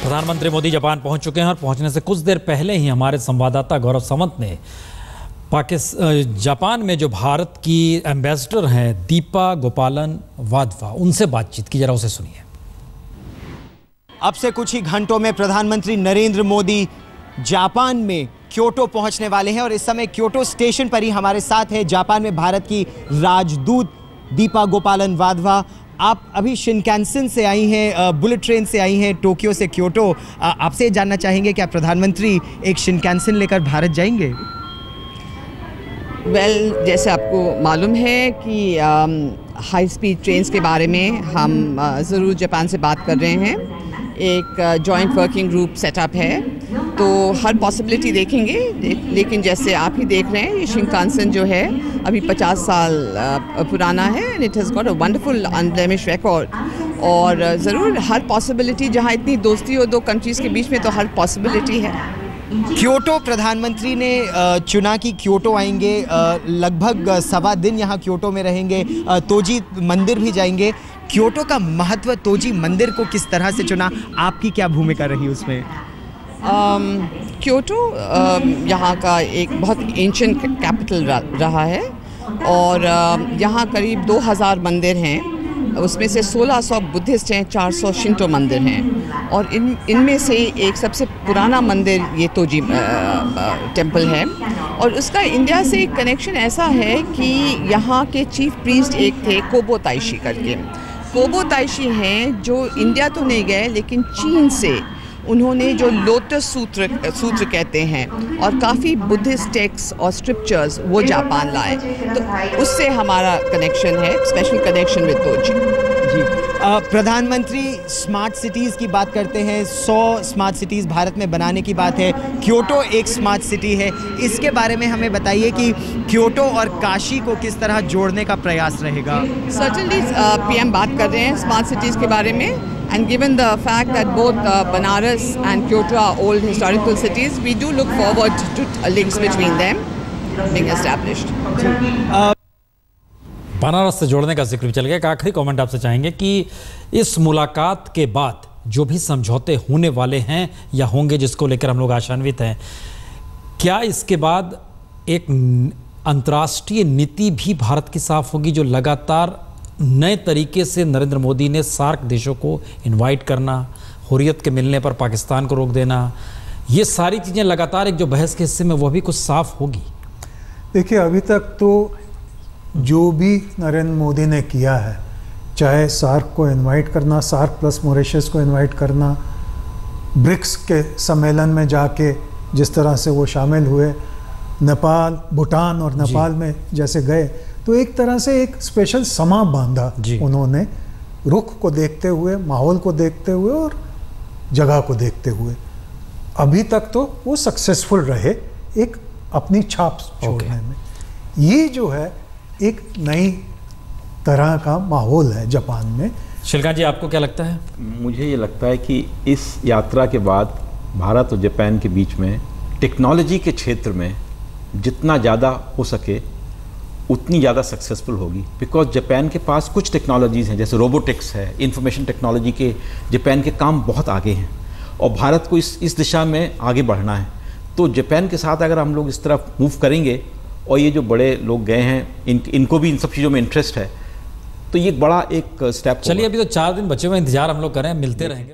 प्रधानमंत्री मोदी जापान पहुंच चुके हैं और पहुंचने से कुछ देर पहले ही हमारे संवाददाता गौरव सावंत ने जापान में जो भारत की एम्बेसडर हैं दीपा गोपालन वाधवा, उनसे बातचीत की। जरा उसे सुनिए। अब से कुछ ही घंटों में प्रधानमंत्री नरेंद्र मोदी जापान में क्योटो पहुंचने वाले हैं और इस समय क्योटो स्टेशन पर ही हमारे साथ है जापान में भारत की राजदूत दीपा गोपालन वाधवा। आप अभी शिनकानसेन से आई हैं, बुलेट ट्रेन से आई हैं टोक्यो से क्योटो। आपसे जानना चाहेंगे क्या प्रधानमंत्री एक शिनकानसेन लेकर भारत जाएंगे? जैसे आपको मालूम है कि हाई स्पीड ट्रेन्स के बारे में हम ज़रूर जापान से बात कर रहे हैं। एक जॉइंट वर्किंग ग्रुप सेटअप है, तो हर पॉसिबिलिटी देखेंगे। लेकिन जैसे आप ही देख रहे हैं, ये शिनकानसेन जो है अभी 50 साल पुराना है and it has got a wonderful unblemished record. और ज़रूर हर पॉसिबिलिटी, जहाँ इतनी दोस्ती हो दो कंट्रीज़ के बीच में, तो हर पॉसिबिलिटी है। क्योटो प्रधानमंत्री ने चुना कि क्योटो आएंगे, लगभग 1.25 दिन यहाँ क्योटो में रहेंगे, तोजी मंदिर भी जाएंगे। क्योटो का महत्व, तोजी मंदिर को किस तरह से चुना, आपकी क्या भूमिका रही उसमें? क्योटो यहाँ का एक बहुत एंशिएंट कैपिटल रहा है और यहाँ करीब 2000 मंदिर हैं। उसमें से 1600 बुद्धिस्ट हैं, 400 शिंटो मंदिर हैं और इनमें से एक सबसे पुराना मंदिर ये तोजी टेम्पल है। और उसका इंडिया से एक कनेक्शन ऐसा है कि यहाँ के चीफ प्रीस्ट एक थे कोबो ताइशी करके। कोबो ताइशी हैं जो इंडिया तो नहीं गए, लेकिन चीन से उन्होंने जो लोटस सूत्र कहते हैं और काफ़ी बुद्धिस्ट टेक्स्ट और स्क्रिप्चर्स वो जापान लाए, तो उससे हमारा कनेक्शन है, स्पेशल कनेक्शन विद तोजी। जी, प्रधानमंत्री स्मार्ट सिटीज़ की बात करते हैं। 100 स्मार्ट सिटीज़ भारत में बनाने की बात है। क्योटो एक स्मार्ट सिटी है, इसके बारे में हमें बताइए कि क्योटो और काशी को किस तरह जोड़ने का प्रयास रहेगा? सर्टनली पीएम बात कर रहे हैं स्मार्ट सिटीज़ के बारे में। And given the fact that both Banaras and Kyoto are old historical cities, we do look forward to links between them being established. Banaras से जोड़ने का जिक्र भी चल गया। एक आखिरी कमेंट आपसे चाहेंगे कि इस मुलाकात के बाद जो भी समझौते होने वाले हैं या होंगे, जिसको लेकर हम लोग आशान्वित हैं, क्या इसके बाद एक अंतर्राष्ट्रीय नीति भी भारत की साफ होगी, जो लगातार नए तरीके से नरेंद्र मोदी ने सार्क देशों को इनवाइट करना, हुर्रियत के मिलने पर पाकिस्तान को रोक देना, ये सारी चीज़ें लगातार एक जो बहस के हिस्से में वो भी कुछ साफ होगी? देखिए, अभी तक तो जो भी नरेंद्र मोदी ने किया है, चाहे सार्क को इनवाइट करना, सार्क प्लस मॉरिशस को इनवाइट करना, ब्रिक्स के सम्मेलन में जाके जिस तरह से वो शामिल हुए, नेपाल, भूटान और नेपाल में जैसे गए, तो एक तरह से एक स्पेशल समा बांधा उन्होंने, रुख को देखते हुए, माहौल को देखते हुए और जगह को देखते हुए। अभी तक तो वो सक्सेसफुल रहे एक अपनी छाप छोड़ने में। ये जो है एक नई तरह का माहौल है जापान में। शिल्का जी, आपको क्या लगता है? मुझे ये लगता है कि इस यात्रा के बाद भारत और जापान के बीच में टेक्नोलॉजी के क्षेत्र में जितना ज़्यादा हो सके उतनी ज़्यादा सक्सेसफुल होगी। बिकॉज जापान के पास कुछ टेक्नोलॉजीज़ हैं, जैसे रोबोटिक्स है, इंफॉर्मेशन टेक्नोलॉजी के जापान के काम बहुत आगे हैं और भारत को इस दिशा में आगे बढ़ना है। तो जापान के साथ अगर हम लोग इस तरफ मूव करेंगे और ये जो बड़े लोग गए हैं इनको भी इन सब चीज़ों में इंटरेस्ट है, तो ये बड़ा एक स्टेप। चलिए, अभी तो 4 दिन बचे हुए, इंतजार हम लोग करें, मिलते रहेंगे।